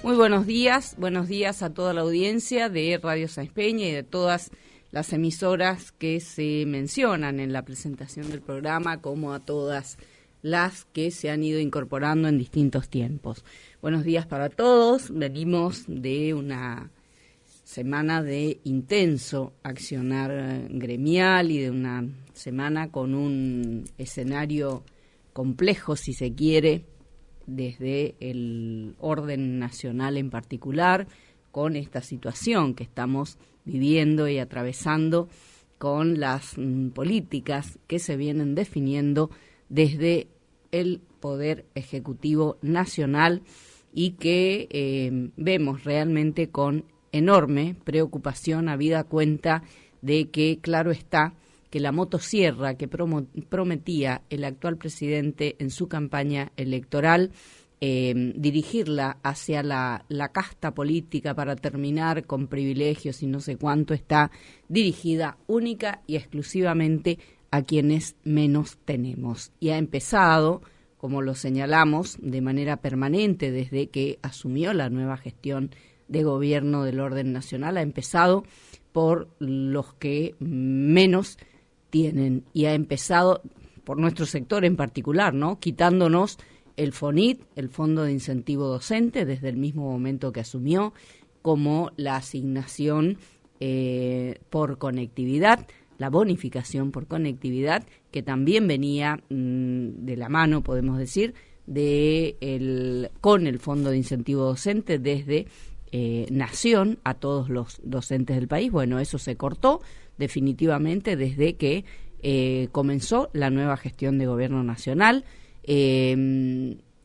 Muy buenos días a toda la audiencia de Radio Sáenz Peña y de todas las emisoras que se mencionan en la presentación del programa, como a todas las que se han ido incorporando en distintos tiempos. Buenos días para todos. Venimos de una semana de intenso accionar gremial y de una semana con un escenario complejo, si se quiere, desde el orden nacional en particular, con esta situación que estamos viviendo y atravesando con las políticas que se vienen definiendo desde el Poder Ejecutivo Nacional y que vemos realmente con enorme preocupación, habida cuenta de que, claro está, que la motosierra que prometía el actual presidente en su campaña electoral, dirigirla hacia la casta política para terminar con privilegios y no sé cuánto, está dirigida única y exclusivamente a quienes menos tenemos. Y ha empezado, como lo señalamos, de manera permanente desde que asumió la nueva gestión de gobierno del orden nacional, ha empezado por los que menos tienen y ha empezado por nuestro sector en particular, ¿no? Quitándonos el FONIT, el Fondo de Incentivo Docente, desde el mismo momento que asumió, como la asignación por conectividad, la bonificación por conectividad, que también venía de la mano, podemos decir, con el Fondo de Incentivo Docente desde Nación a todos los docentes del país. Bueno, eso se cortó definitivamente desde que comenzó la nueva gestión de gobierno nacional.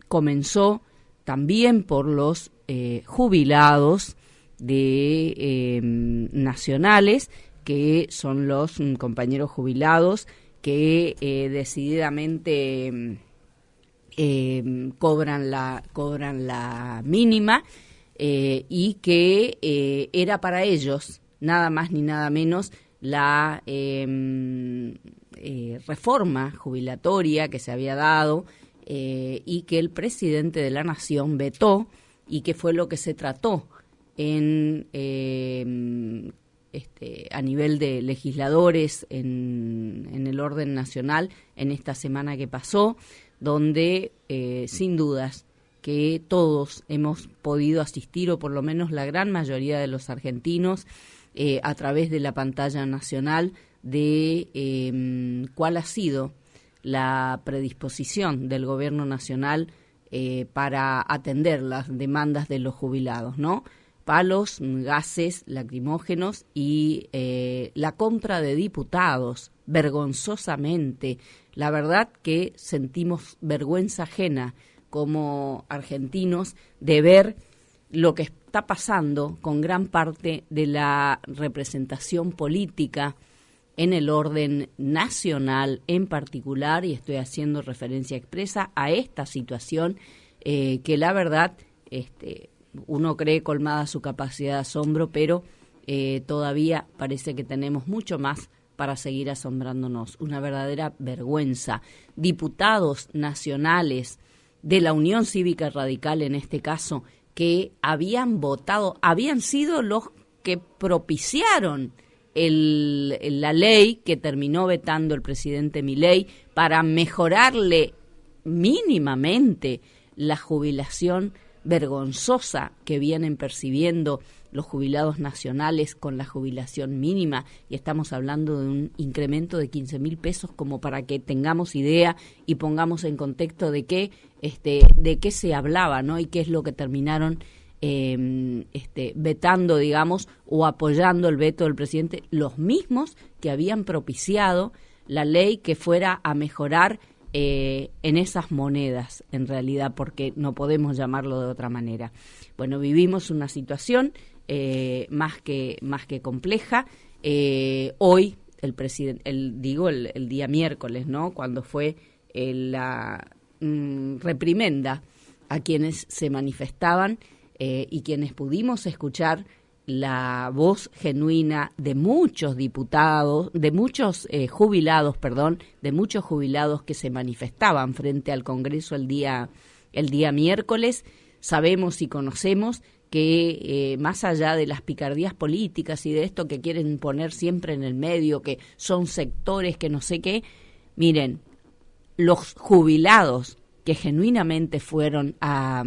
Comenzó también por los jubilados nacionales, que son los compañeros jubilados que decididamente cobran la mínima, y que era para ellos nada más ni nada menos la reforma jubilatoria que se había dado y que el presidente de la Nación vetó, y que fue lo que se trató a nivel de legisladores en el orden nacional en esta semana que pasó, donde sin dudas que todos hemos podido asistir, o por lo menos la gran mayoría de los argentinos, a través de la pantalla nacional, de cuál ha sido la predisposición del gobierno nacional para atender las demandas de los jubilados, ¿no? Palos, gases lacrimógenos y la compra de diputados, vergonzosamente. La verdad que sentimos vergüenza ajena como argentinos de ver lo que está pasando con gran parte de la representación política en el orden nacional en particular, y estoy haciendo referencia expresa a esta situación que la verdad uno cree colmada su capacidad de asombro, pero todavía parece que tenemos mucho más para seguir asombrándonos. Una verdadera vergüenza. Diputados nacionales de la Unión Cívica Radical, en este caso, que habían votado, habían sido los que propiciaron la ley que terminó vetando el presidente Milei para mejorarle mínimamente la jubilación vergonzosa que vienen percibiendo los jubilados nacionales con la jubilación mínima, y estamos hablando de un incremento de 15.000 pesos, como para que tengamos idea y pongamos en contexto de qué se hablaba, ¿no? Y qué es lo que terminaron vetando, digamos, o apoyando el veto del presidente, los mismos que habían propiciado la ley que fuera a mejorar en esas monedas, en realidad, porque no podemos llamarlo de otra manera. Bueno, vivimos una situación más que compleja. Hoy, el día miércoles, ¿no?, cuando fue la reprimenda a quienes se manifestaban y quienes pudimos escuchar la voz genuina de muchos diputados, de muchos jubilados que se manifestaban frente al Congreso el día miércoles, sabemos y conocemos que más allá de las picardías políticas y de esto que quieren poner siempre en el medio, que son sectores que no sé qué, miren, los jubilados que genuinamente fueron a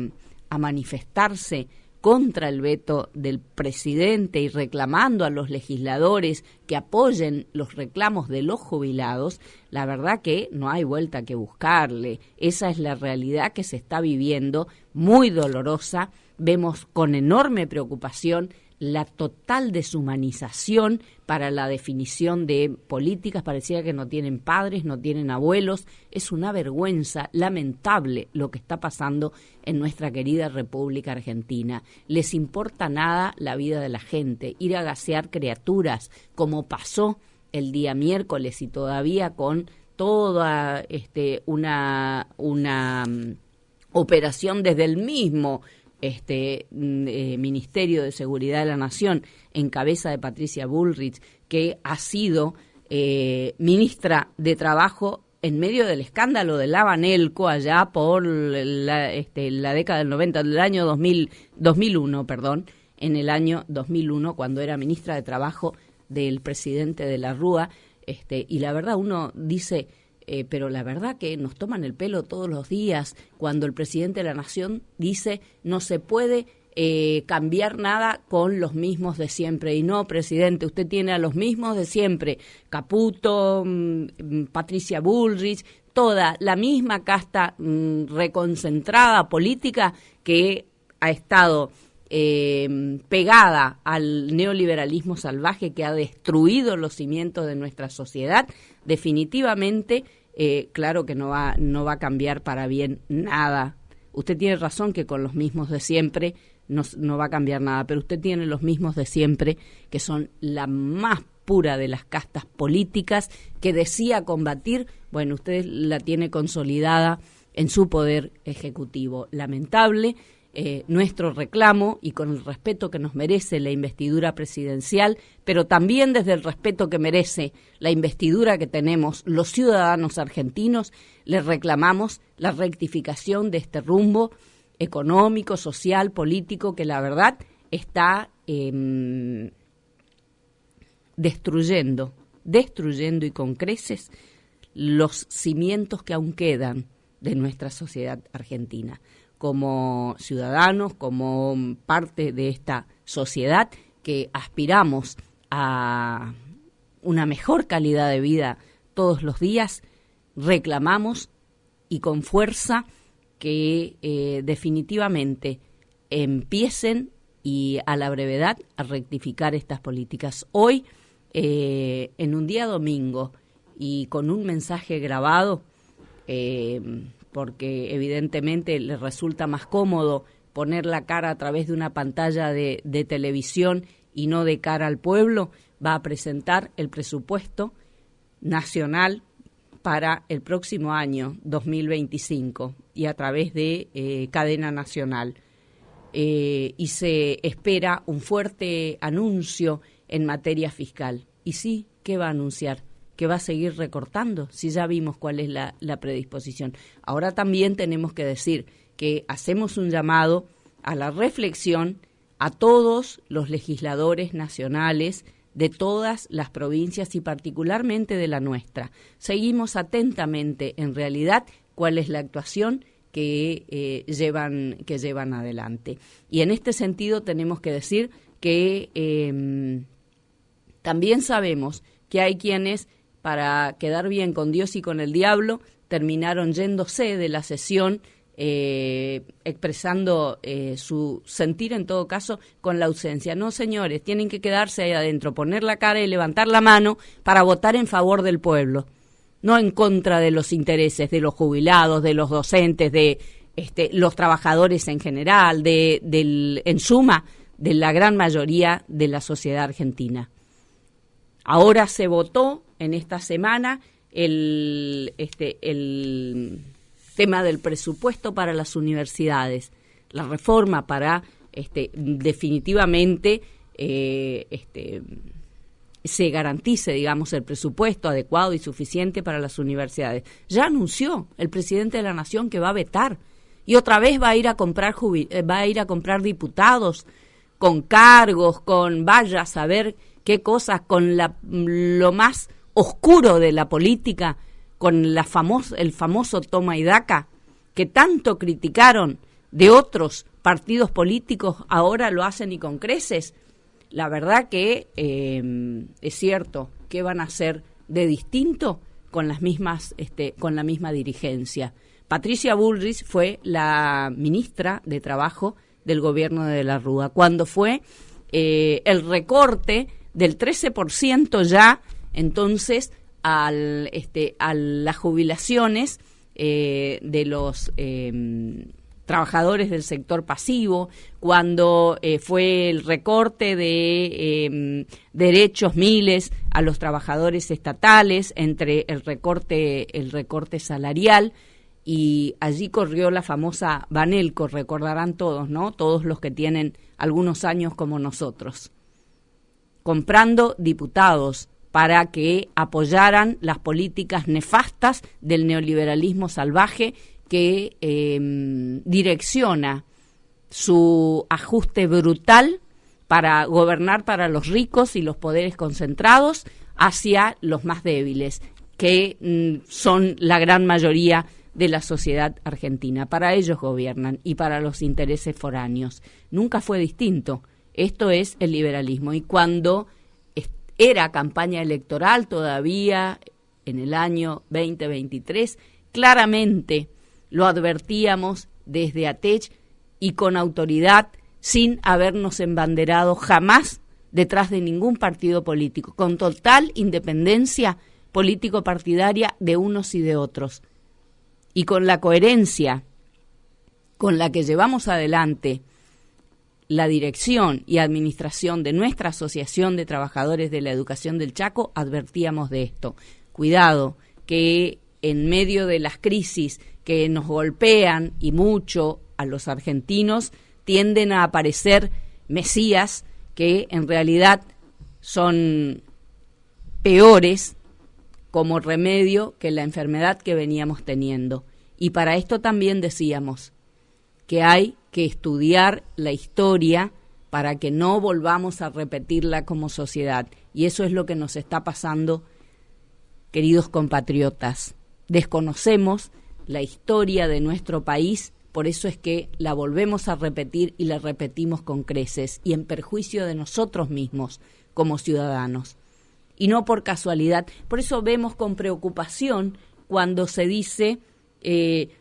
manifestarse contra el veto del presidente y reclamando a los legisladores que apoyen los reclamos de los jubilados, la verdad que no hay vuelta que buscarle. Esa es la realidad que se está viviendo, muy dolorosa. Vemos con enorme preocupación la total deshumanización para la definición de políticas. Parecía que no tienen padres, no tienen abuelos. Es una vergüenza lamentable lo que está pasando en nuestra querida República Argentina. Les importa nada la vida de la gente, ir a gasear criaturas, como pasó el día miércoles y todavía con toda una operación desde el mismo Ministerio de Seguridad de la Nación, en cabeza de Patricia Bullrich, que ha sido ministra de Trabajo en medio del escándalo de la Banelco allá por la década del 90, del año 2001, en el año 2001, cuando era ministra de Trabajo del presidente de la Rúa, y la verdad uno dice... pero la verdad que nos toman el pelo todos los días cuando el presidente de la Nación dice no se puede cambiar nada con los mismos de siempre. Y no, presidente, usted tiene a los mismos de siempre, Caputo, Patricia Bullrich, toda la misma casta reconcentrada política que ha estado pegada al neoliberalismo salvaje que ha destruido los cimientos de nuestra sociedad. Definitivamente, claro que no va a cambiar para bien nada. Usted tiene razón que con los mismos de siempre no va a cambiar nada, pero usted tiene los mismos de siempre, que son la más pura de las castas políticas, que decía combatir. Bueno, usted la tiene consolidada en su poder ejecutivo. Lamentable. Nuestro reclamo, y con el respeto que nos merece la investidura presidencial, pero también desde el respeto que merece la investidura que tenemos los ciudadanos argentinos, les reclamamos la rectificación de este rumbo económico, social, político, que la verdad está destruyendo y con creces los cimientos que aún quedan de nuestra sociedad argentina. Como ciudadanos, como parte de esta sociedad que aspiramos a una mejor calidad de vida todos los días, reclamamos y con fuerza que definitivamente empiecen y a la brevedad a rectificar estas políticas. Hoy, en un día domingo y con un mensaje grabado, porque evidentemente les resulta más cómodo poner la cara a través de una pantalla de televisión y no de cara al pueblo, va a presentar el presupuesto nacional para el próximo año 2025 y a través de cadena nacional. Y se espera un fuerte anuncio en materia fiscal. ¿Y sí? ¿Qué va a anunciar? Que va a seguir recortando, si ya vimos cuál es la predisposición. Ahora también tenemos que decir que hacemos un llamado a la reflexión a todos los legisladores nacionales de todas las provincias y particularmente de la nuestra. Seguimos atentamente, en realidad, cuál es la actuación que llevan adelante. Y en este sentido tenemos que decir que también sabemos que hay quienes, para quedar bien con Dios y con el diablo, terminaron yéndose de la sesión, expresando su sentir en todo caso con la ausencia. No, señores, tienen que quedarse ahí adentro, poner la cara y levantar la mano para votar en favor del pueblo, no en contra de los intereses de los jubilados, de los docentes, de los trabajadores en general, en suma, de la gran mayoría de la sociedad argentina. Ahora se votó en esta semana el tema del presupuesto para las universidades, la reforma para definitivamente se garantice, digamos, el presupuesto adecuado y suficiente para las universidades. Ya anunció el presidente de la Nación que va a vetar y otra vez va a ir a comprar diputados con cargos, con vaya a saber qué cosas, con lo más oscuro de la política, con el famoso toma y daca, que tanto criticaron de otros partidos políticos, ahora lo hacen y con creces. La verdad que es cierto, ¿qué van a hacer de distinto con la misma dirigencia? Patricia Bullrich fue la ministra de Trabajo del gobierno de la Rúa, cuando fue el recorte del 13% ya, entonces, a las jubilaciones de los trabajadores del sector pasivo, cuando fue el recorte de derechos miles a los trabajadores estatales, entre el recorte salarial, y allí corrió la famosa Banelco, recordarán todos, ¿no? Todos los que tienen algunos años como nosotros, comprando diputados para que apoyaran las políticas nefastas del neoliberalismo salvaje que direcciona su ajuste brutal para gobernar para los ricos y los poderes concentrados hacia los más débiles, que son la gran mayoría de la sociedad argentina. Para ellos gobiernan y para los intereses foráneos. Nunca fue distinto. Esto es el liberalismo. Y cuando era campaña electoral todavía, en el año 2023, claramente lo advertíamos desde ATECH y con autoridad, sin habernos embanderado jamás detrás de ningún partido político, con total independencia político-partidaria de unos y de otros. Y con la coherencia con la que llevamos adelante la dirección y administración de nuestra Asociación de Trabajadores de la Educación del Chaco, advertíamos de esto. Cuidado, que en medio de las crisis que nos golpean y mucho a los argentinos, tienden a aparecer mesías que en realidad son peores como remedio que la enfermedad que veníamos teniendo. Y para esto también decíamos que hay que estudiar la historia para que no volvamos a repetirla como sociedad. Y eso es lo que nos está pasando, queridos compatriotas. Desconocemos la historia de nuestro país, por eso es que la volvemos a repetir y la repetimos con creces y en perjuicio de nosotros mismos como ciudadanos. Y no por casualidad. Por eso vemos con preocupación cuando se dice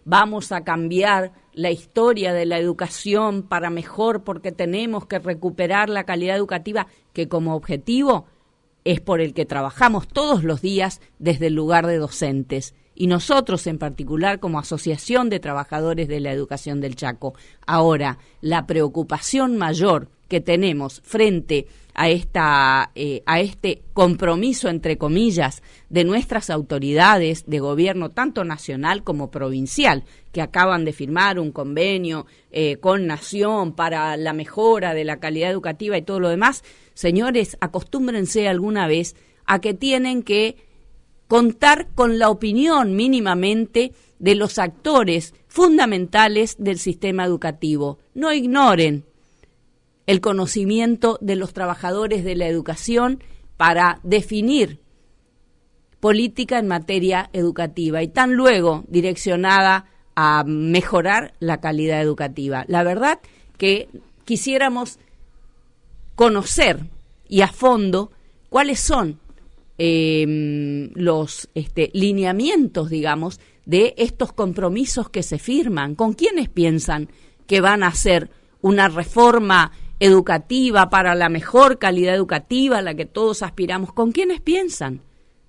vamos a cambiar la historia de la educación para mejor porque tenemos que recuperar la calidad educativa, que como objetivo es por el que trabajamos todos los días desde el lugar de docentes. Y nosotros en particular como Asociación de Trabajadores de la Educación del Chaco. Ahora, la preocupación mayor que tenemos frente a este compromiso, entre comillas, de nuestras autoridades de gobierno, tanto nacional como provincial, que acaban de firmar un convenio con Nación para la mejora de la calidad educativa y todo lo demás. Señores, acostúmbrense alguna vez a que tienen que contar con la opinión mínimamente de los actores fundamentales del sistema educativo. No ignoren el conocimiento de los trabajadores de la educación para definir política en materia educativa y tan luego direccionada a mejorar la calidad educativa. La verdad que quisiéramos conocer y a fondo cuáles son los lineamientos, digamos, de estos compromisos que se firman. ¿Con quiénes piensan que van a hacer una reforma educativa para la mejor calidad educativa a la que todos aspiramos? ¿Con quiénes piensan?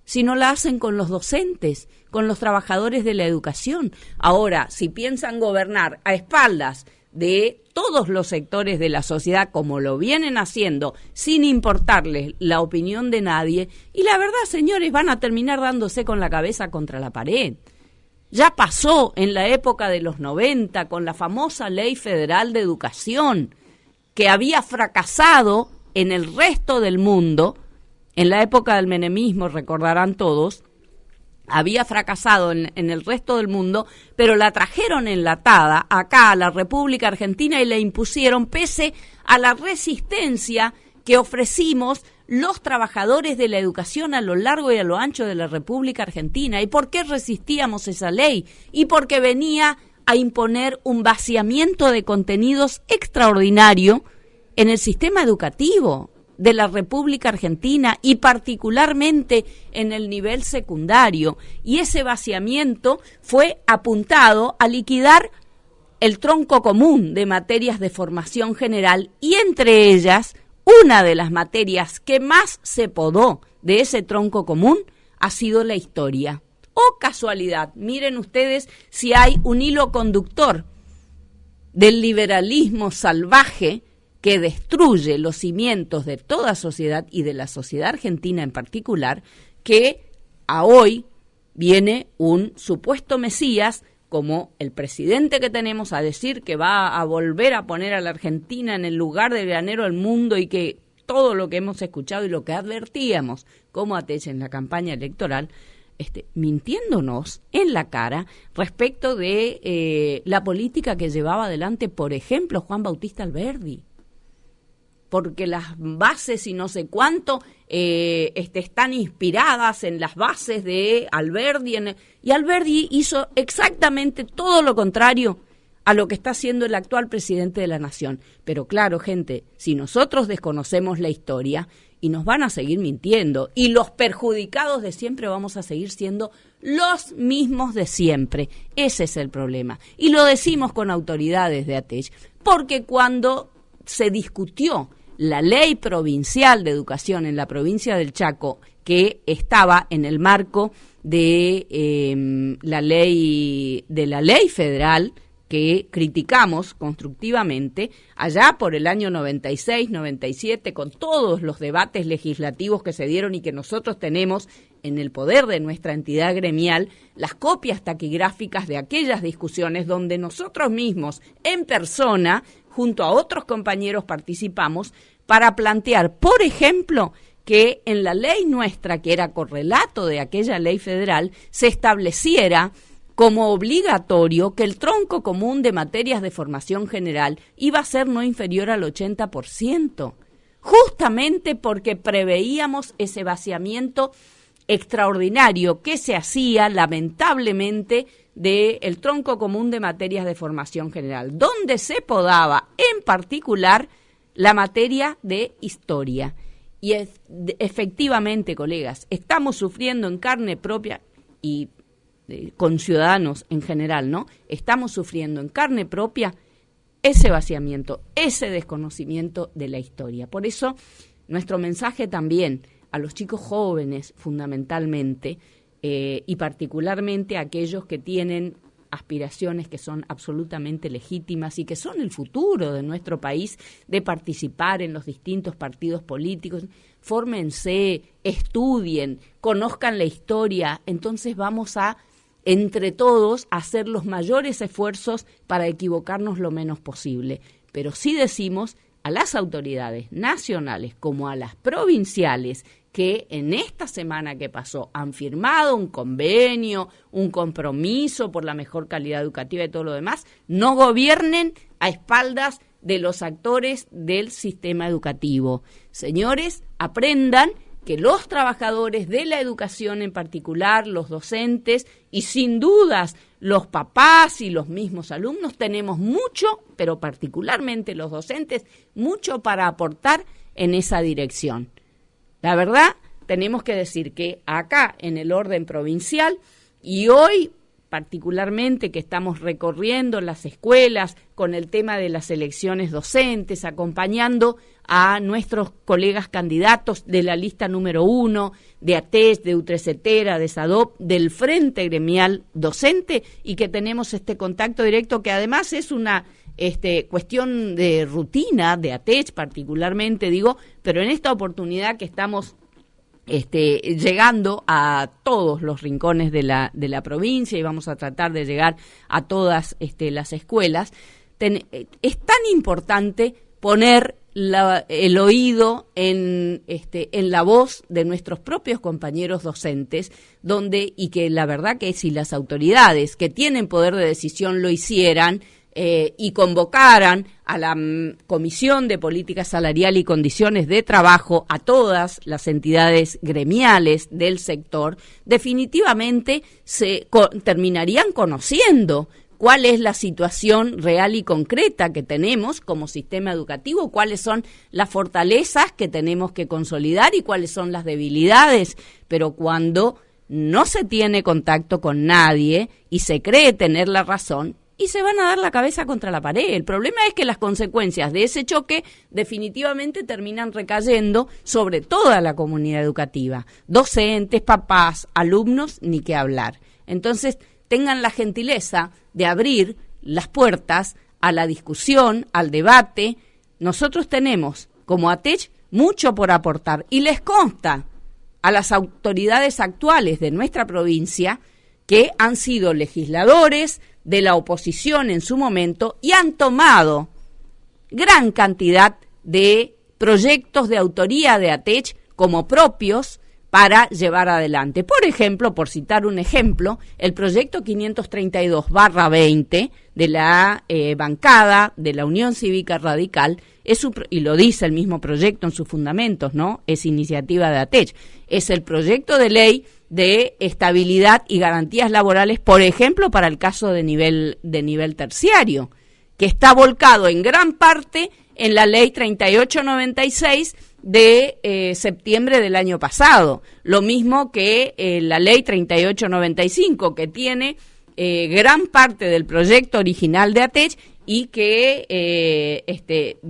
Si no la hacen con los docentes, con los trabajadores de la educación. Ahora, si piensan gobernar a espaldas de todos los sectores de la sociedad, como lo vienen haciendo, sin importarles la opinión de nadie, y la verdad, señores, van a terminar dándose con la cabeza contra la pared. Ya pasó en la época de los 90 con la famosa Ley Federal de Educación, que había fracasado en el resto del mundo, en la época del menemismo, recordarán todos, había fracasado en el resto del mundo, pero la trajeron enlatada acá a la República Argentina y la impusieron pese a la resistencia que ofrecimos los trabajadores de la educación a lo largo y a lo ancho de la República Argentina. ¿Y por qué resistíamos esa ley? Y porque venía a imponer un vaciamiento de contenidos extraordinario en el sistema educativo de la República Argentina y particularmente en el nivel secundario. Y ese vaciamiento fue apuntado a liquidar el tronco común de materias de formación general y entre ellas una de las materias que más se podó de ese tronco común ha sido la historia. ¡Oh, casualidad! Miren ustedes si hay un hilo conductor del liberalismo salvaje que destruye los cimientos de toda sociedad y de la sociedad argentina en particular, que a hoy viene un supuesto Mesías como el presidente que tenemos a decir que va a volver a poner a la Argentina en el lugar de granero del mundo y que todo lo que hemos escuchado y lo que advertíamos como Atech en la campaña electoral, mintiéndonos en la cara respecto de la política que llevaba adelante, por ejemplo, Juan Bautista Alberdi. Porque las bases y no sé cuánto están inspiradas en las bases de Alberdi. Y Alberdi hizo exactamente todo lo contrario a lo que está haciendo el actual presidente de la Nación. Pero claro, gente, si nosotros desconocemos la historia y nos van a seguir mintiendo, y los perjudicados de siempre vamos a seguir siendo los mismos de siempre. Ese es el problema. Y lo decimos con autoridades de Atech, porque cuando se discutió la ley provincial de educación en la provincia del Chaco, que estaba en el marco de la ley federal que criticamos constructivamente allá por el año 96, 97, con todos los debates legislativos que se dieron y que nosotros tenemos en el poder de nuestra entidad gremial, las copias taquigráficas de aquellas discusiones donde nosotros mismos en persona junto a otros compañeros participamos para plantear, por ejemplo, que en la ley nuestra, que era correlato de aquella ley federal, se estableciera como obligatorio que el tronco común de materias de formación general iba a ser no inferior al 80%, justamente porque preveíamos ese vaciamiento extraordinario que se hacía, lamentablemente, del tronco común de materias de formación general, donde se podaba en particular la materia de historia. Y efectivamente, colegas, estamos sufriendo en carne propia y con ciudadanos en general, ¿no? Estamos sufriendo en carne propia ese vaciamiento, ese desconocimiento de la historia. Por eso, nuestro mensaje también a los chicos jóvenes, fundamentalmente, y particularmente a aquellos que tienen aspiraciones que son absolutamente legítimas y que son el futuro de nuestro país, de participar en los distintos partidos políticos, fórmense, estudien, conozcan la historia, entonces vamos a, entre todos, hacer los mayores esfuerzos para equivocarnos lo menos posible. Pero sí decimos a las autoridades nacionales como a las provinciales que en esta semana que pasó han firmado un convenio, un compromiso por la mejor calidad educativa y todo lo demás, no gobiernen a espaldas de los actores del sistema educativo. Señores, aprendan que los trabajadores de la educación en particular, los docentes y sin dudas los papás y los mismos alumnos tenemos mucho, pero particularmente los docentes, mucho para aportar en esa dirección. La verdad, tenemos que decir que acá en el orden provincial y hoy particularmente que estamos recorriendo las escuelas con el tema de las elecciones docentes, acompañando a nuestros colegas candidatos de la lista número 1, de ATES, de UTRECETERA, de SADOP, del Frente Gremial Docente, y que tenemos este contacto directo que además es una cuestión de rutina, de ATES particularmente, digo, pero en esta oportunidad que estamos llegando a todos los rincones de la provincia y vamos a tratar de llegar a todas las escuelas, es tan importante poner el oído en la voz de nuestros propios compañeros docentes, y que la verdad que si las autoridades que tienen poder de decisión lo hicieran y convocaran a la Comisión de Política Salarial y Condiciones de Trabajo a todas las entidades gremiales del sector, definitivamente terminarían conociendo cuál es la situación real y concreta que tenemos como sistema educativo, cuáles son las fortalezas que tenemos que consolidar y cuáles son las debilidades. Pero cuando no se tiene contacto con nadie y se cree tener la razón, y se van a dar la cabeza contra la pared. El problema es que las consecuencias de ese choque definitivamente terminan recayendo sobre toda la comunidad educativa, docentes, papás, alumnos, ni qué hablar. Entonces, tengan la gentileza de abrir las puertas a la discusión, al debate. Nosotros tenemos, como ATECH, mucho por aportar y les consta a las autoridades actuales de nuestra provincia que han sido legisladores de la oposición en su momento y han tomado gran cantidad de proyectos de autoría de ATECH como propios para llevar adelante. Por ejemplo, por citar un ejemplo, el proyecto 532/20 de la bancada de la Unión Cívica Radical, y lo dice el mismo proyecto en sus fundamentos, ¿no? Es iniciativa de ATECH, es el proyecto de ley de estabilidad y garantías laborales, por ejemplo, para el caso de nivel terciario, que está volcado en gran parte en la ley 3896 de septiembre del año pasado, lo mismo que la ley 3895, que tiene gran parte del proyecto original de ATECH y que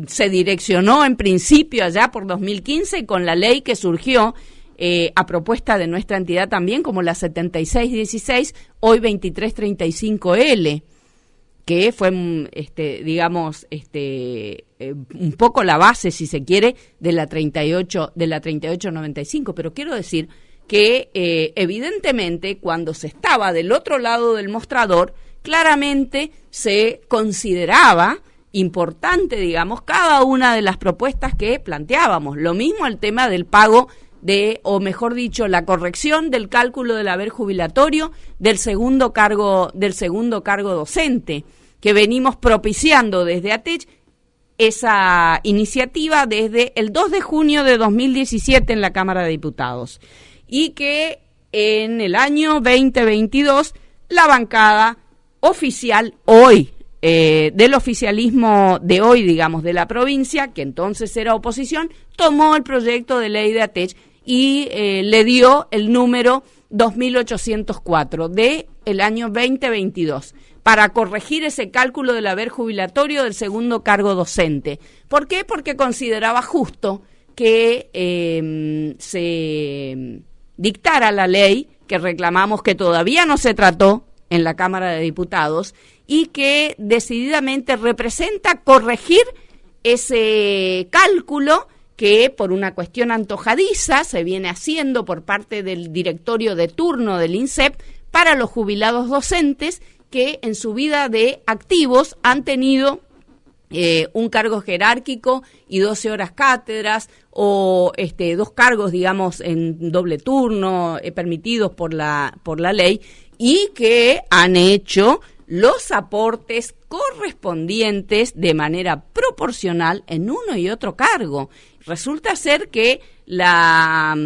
se direccionó en principio allá por 2015 con la ley que surgió a propuesta de nuestra entidad también, como la 7616, hoy 2335L, que fue, un poco la base, si se quiere, de la 3895. Pero quiero decir que, evidentemente, cuando se estaba del otro lado del mostrador, claramente se consideraba importante, cada una de las propuestas que planteábamos. Lo mismo el tema del pago o mejor dicho, la corrección del cálculo del haber jubilatorio del segundo cargo docente, que venimos propiciando desde ATECH esa iniciativa desde el 2 de junio de 2017 en la Cámara de Diputados, y que en el año 2022 la bancada oficial hoy, del oficialismo de hoy, de la provincia, que entonces era oposición, tomó el proyecto de ley de ATECH y le dio el número 2804 de el año 2022 para corregir ese cálculo del haber jubilatorio del segundo cargo docente. ¿Por qué? Porque consideraba justo que se dictara la ley que reclamamos, que todavía no se trató en la Cámara de Diputados y que decididamente representa corregir ese cálculo que por una cuestión antojadiza se viene haciendo por parte del directorio de turno del INSEP para los jubilados docentes que en su vida de activos han tenido un cargo jerárquico y 12 horas cátedras o 2 cargos, en doble turno permitidos por la ley, y que han hecho los aportes correspondientes de manera proporcional en uno y otro cargo. Resulta ser que la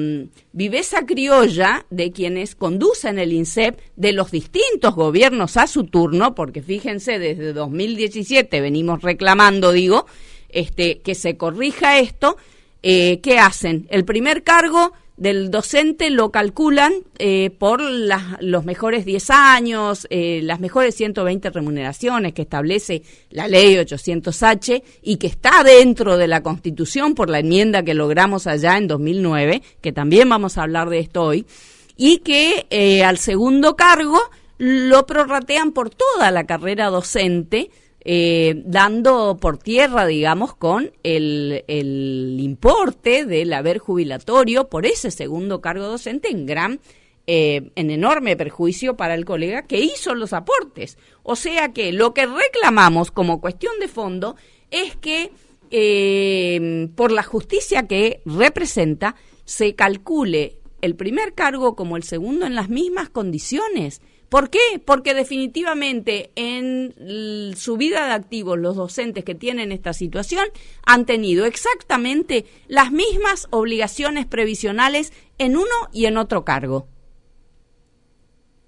viveza criolla de quienes conducen el INSEP, de los distintos gobiernos a su turno, porque fíjense, desde 2017 venimos reclamando, que se corrija esto, ¿qué hacen? El primer cargo del docente lo calculan por los mejores 10 años, las mejores 120 remuneraciones que establece la ley 800H y que está dentro de la Constitución por la enmienda que logramos allá en 2009, que también vamos a hablar de esto hoy, y que al segundo cargo lo prorratean por toda la carrera docente, dando por tierra, con el importe del haber jubilatorio por ese segundo cargo docente en enorme perjuicio para el colega que hizo los aportes. O sea que lo que reclamamos como cuestión de fondo es que por la justicia que representa, se calcule el primer cargo como el segundo en las mismas condiciones. ¿Por qué? Porque definitivamente en su vida de activos los docentes que tienen esta situación han tenido exactamente las mismas obligaciones previsionales en uno y en otro cargo.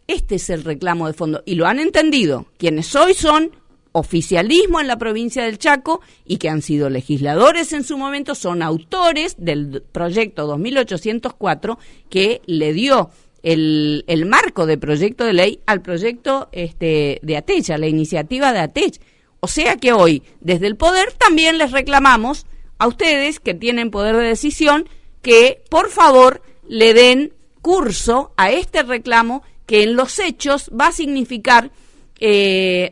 Este es el reclamo de fondo y lo han entendido quienes hoy son oficialismo en la provincia del Chaco y que han sido legisladores en su momento, son autores del proyecto 2804 que le dio el marco de proyecto de ley al proyecto de ATECH, a la iniciativa de ATECH. O sea que hoy, desde el poder, también les reclamamos a ustedes que tienen poder de decisión que, por favor, le den curso a este reclamo que en los hechos va a significar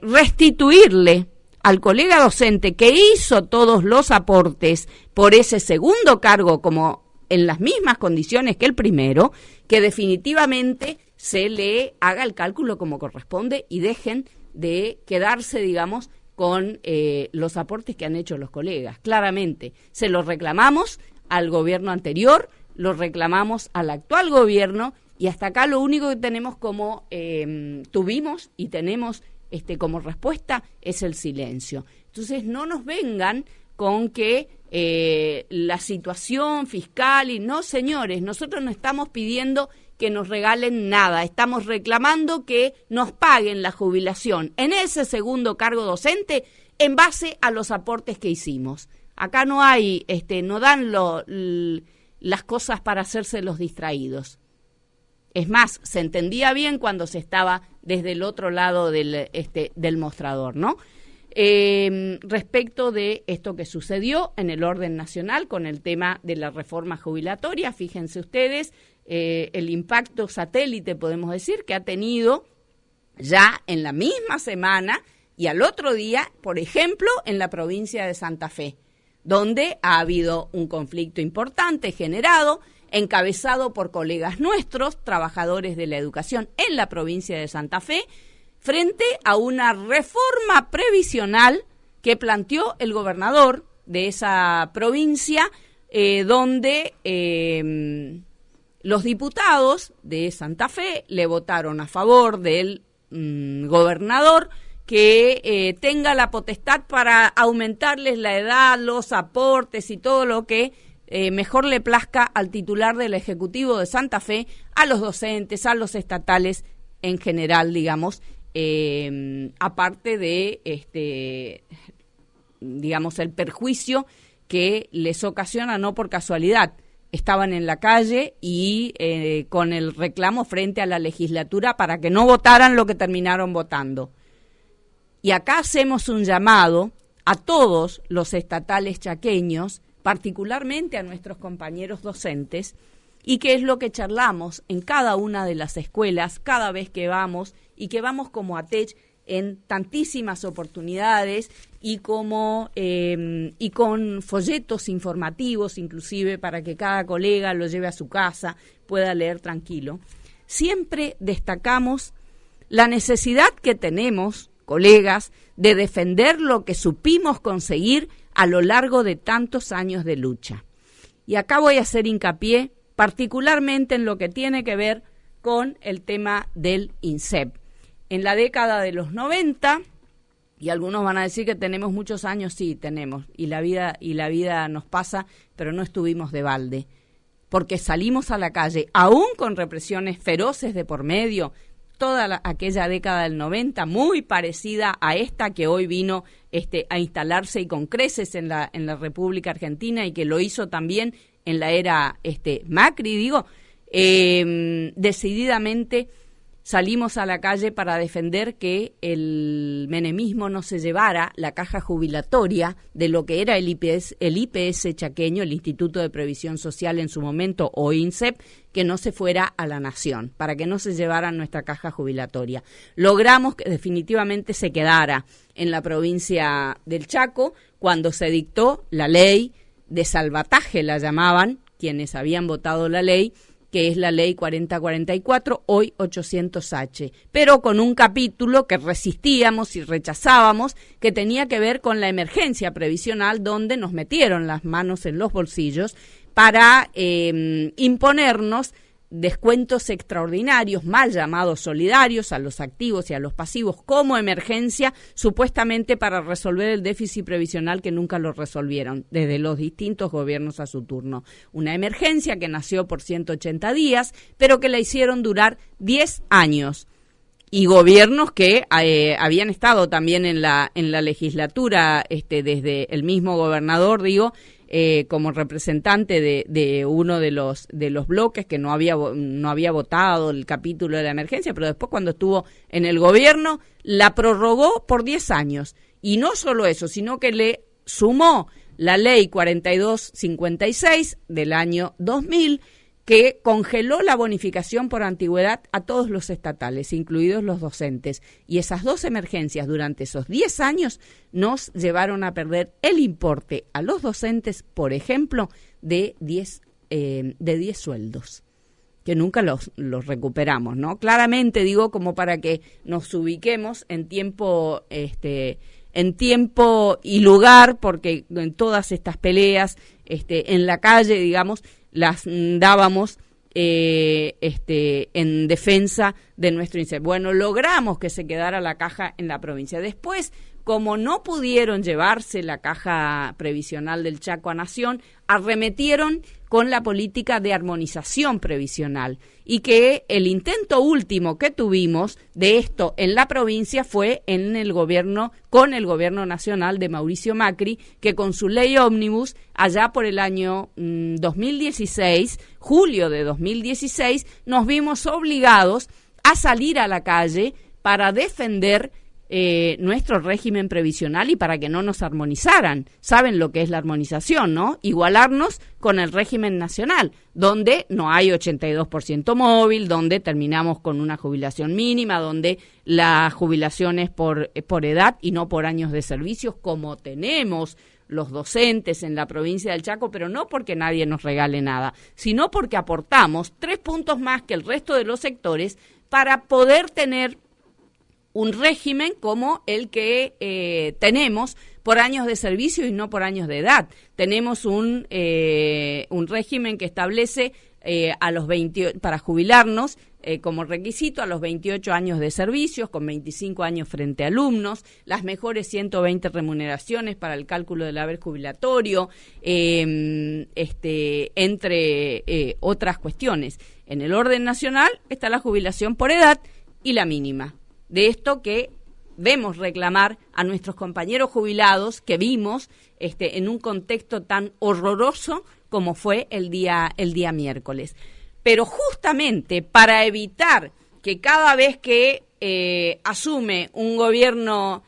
restituirle al colega docente que hizo todos los aportes por ese segundo cargo como en las mismas condiciones que el primero, que definitivamente se le haga el cálculo como corresponde y dejen de quedarse, digamos, con los aportes que han hecho los colegas. Claramente, se los reclamamos al gobierno anterior, los reclamamos al actual gobierno y hasta acá lo único que tenemos como tuvimos y tenemos como respuesta es el silencio. Entonces no nos vengan con que la situación fiscal y no, señores, nosotros no estamos pidiendo que nos regalen nada, estamos reclamando que nos paguen la jubilación en ese segundo cargo docente en base a los aportes que hicimos. Acá no hay, no dan las cosas para hacerse los distraídos. Es más, se entendía bien cuando se estaba desde el otro lado del mostrador, ¿no? Respecto de esto que sucedió en el orden nacional con el tema de la reforma jubilatoria, fíjense ustedes el impacto satélite, podemos decir, que ha tenido ya en la misma semana y al otro día, por ejemplo, en la provincia de Santa Fe, donde ha habido un conflicto importante generado, encabezado por colegas nuestros, trabajadores de la educación en la provincia de Santa Fe, frente a una reforma previsional que planteó el gobernador de esa provincia, donde los diputados de Santa Fe le votaron a favor del gobernador que tenga la potestad para aumentarles la edad, los aportes y todo lo que mejor le plazca al titular del Ejecutivo de Santa Fe, a los docentes, a los estatales en general, digamos, aparte de, digamos, el perjuicio que les ocasiona, no por casualidad. Estaban en la calle y con el reclamo frente a la legislatura para que no votaran lo que terminaron votando. Y acá hacemos un llamado a todos los estatales chaqueños, particularmente a nuestros compañeros docentes, y que es lo que charlamos en cada una de las escuelas, cada vez que vamos, y que vamos como ATECH en tantísimas oportunidades y como y con folletos informativos, inclusive para que cada colega lo lleve a su casa, pueda leer tranquilo. Siempre destacamos la necesidad que tenemos, colegas, de defender lo que supimos conseguir a lo largo de tantos años de lucha. Y acá voy a hacer hincapié particularmente en lo que tiene que ver con el tema del INSEP. En la década de los 90, y algunos van a decir que tenemos muchos años, sí, tenemos, y la vida nos pasa, pero no estuvimos de balde, porque salimos a la calle, aún con represiones feroces de por medio, toda aquella década del 90, muy parecida a esta que hoy vino a instalarse y con creces en la República Argentina y que lo hizo también en la era Macri, decididamente salimos a la calle para defender que el menemismo no se llevara la caja jubilatoria de lo que era el IPS chaqueño, el Instituto de Previsión Social en su momento, o INSEP, que no se fuera a la nación, para que no se llevara nuestra caja jubilatoria. Logramos que definitivamente se quedara en la provincia del Chaco cuando se dictó la ley de salvataje, la llamaban quienes habían votado la ley, que es la ley 4044, hoy 800H, pero con un capítulo que resistíamos y rechazábamos, que tenía que ver con la emergencia previsional, donde nos metieron las manos en los bolsillos para imponernos descuentos extraordinarios, mal llamados solidarios, a los activos y a los pasivos como emergencia, supuestamente para resolver el déficit previsional que nunca lo resolvieron desde los distintos gobiernos a su turno. Una emergencia que nació por 180 días, pero que la hicieron durar 10 años. Y gobiernos que habían estado también en la legislatura, desde el mismo gobernador, como representante de uno de los bloques que no había votado el capítulo de la emergencia, pero después cuando estuvo en el gobierno la prorrogó por 10 años. Y no solo eso, sino que le sumó la ley 4256 del año 2000, que congeló la bonificación por antigüedad a todos los estatales, incluidos los docentes. Y esas dos emergencias durante esos 10 años nos llevaron a perder el importe a los docentes, por ejemplo, de 10 sueldos, que nunca los recuperamos, ¿no? Claramente digo, como para que nos ubiquemos en tiempo y lugar, porque en todas estas peleas en la calle, digamos, las dábamos en defensa de nuestro INSEP. Bueno, logramos que se quedara la caja en la provincia. Después, como no pudieron llevarse la caja previsional del Chaco a Nación, arremetieron con la política de armonización previsional, y que el intento último que tuvimos de esto en la provincia fue con el gobierno nacional de Mauricio Macri, que con su ley ómnibus, allá por el año 2016, julio de 2016, nos vimos obligados a salir a la calle para defender nuestro régimen previsional y para que no nos armonizaran. Saben lo que es la armonización, ¿no? Igualarnos con el régimen nacional, donde no hay 82% móvil, donde terminamos con una jubilación mínima, donde la jubilación es por edad y no por años de servicios, como tenemos los docentes en la provincia del Chaco, pero no porque nadie nos regale nada, sino porque aportamos 3 puntos más que el resto de los sectores para poder tener un régimen como el que tenemos por años de servicio y no por años de edad. Tenemos un régimen que establece para jubilarnos como requisito a los 28 años de servicios, con 25 años frente a alumnos, las mejores 120 remuneraciones para el cálculo del haber jubilatorio, entre otras cuestiones. En el orden nacional está la jubilación por edad y la mínima. De esto que vemos reclamar a nuestros compañeros jubilados que vimos en un contexto tan horroroso como fue el día miércoles. Pero justamente para evitar que cada vez que asume un gobierno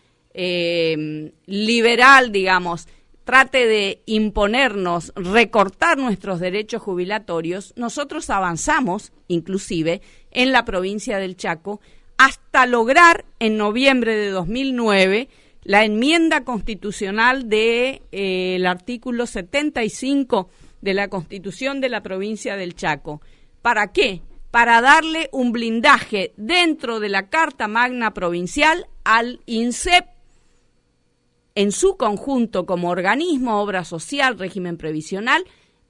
liberal, digamos, trate de imponernos, recortar nuestros derechos jubilatorios, nosotros avanzamos, inclusive, en la provincia del Chaco, hasta lograr en noviembre de 2009 la enmienda constitucional del artículo 75 de la Constitución de la provincia del Chaco. ¿Para qué? Para darle un blindaje dentro de la Carta Magna Provincial al INSEP en su conjunto como organismo, obra social, régimen previsional,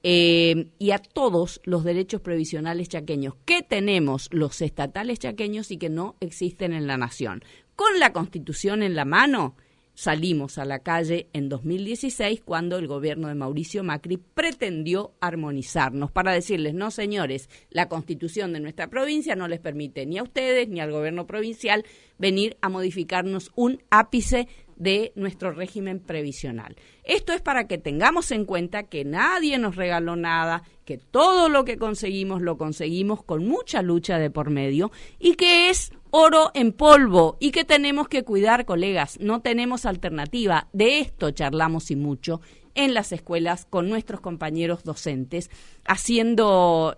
y a todos los derechos previsionales chaqueños que tenemos los estatales chaqueños y que no existen en la nación. Con la Constitución en la mano, salimos a la calle en 2016 cuando el gobierno de Mauricio Macri pretendió armonizarnos para decirles, no señores, la Constitución de nuestra provincia no les permite ni a ustedes ni al gobierno provincial venir a modificarnos un ápice de nuestro régimen previsional. Esto es para que tengamos en cuenta que nadie nos regaló nada, que todo lo que conseguimos lo conseguimos con mucha lucha de por medio y que es oro en polvo y que tenemos que cuidar, colegas, no tenemos alternativa. De esto charlamos y mucho en las escuelas con nuestros compañeros docentes, haciendo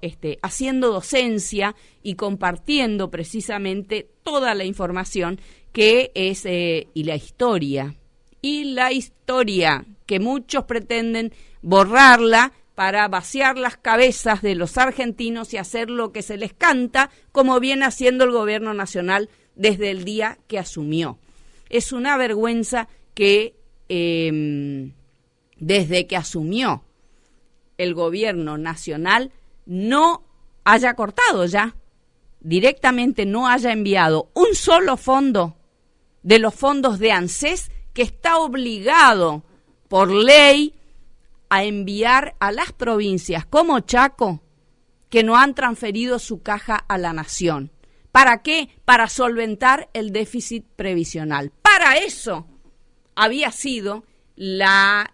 docencia y compartiendo precisamente toda la información que es y la historia que muchos pretenden borrarla para vaciar las cabezas de los argentinos y hacer lo que se les canta, como viene haciendo el gobierno nacional desde el día que asumió. Es una vergüenza que desde que asumió el gobierno nacional no haya cortado ya, directamente no haya enviado un solo fondo de los fondos de ANSES que está obligado por ley a enviar a las provincias como Chaco, que no han transferido su caja a la nación. ¿Para qué? Para solventar el déficit previsional. Para eso había sido la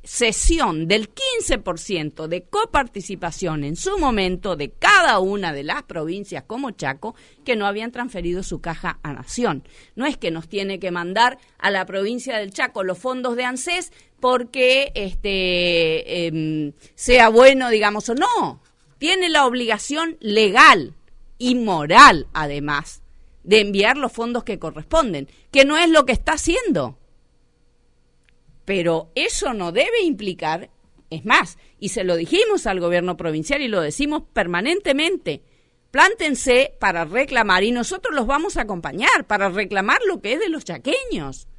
cesión del 15% de coparticipación en su momento de cada una de las provincias como Chaco que no habían transferido su caja a nación. No es que nos tiene que mandar a la provincia del Chaco los fondos de ANSES porque sea bueno, digamos, o no. Tiene la obligación legal y moral, además, de enviar los fondos que corresponden, que no es lo que está haciendo. Pero eso no debe implicar, es más, y se lo dijimos al gobierno provincial y lo decimos permanentemente, plántense para reclamar, y nosotros los vamos a acompañar para reclamar lo que es de los chaqueños.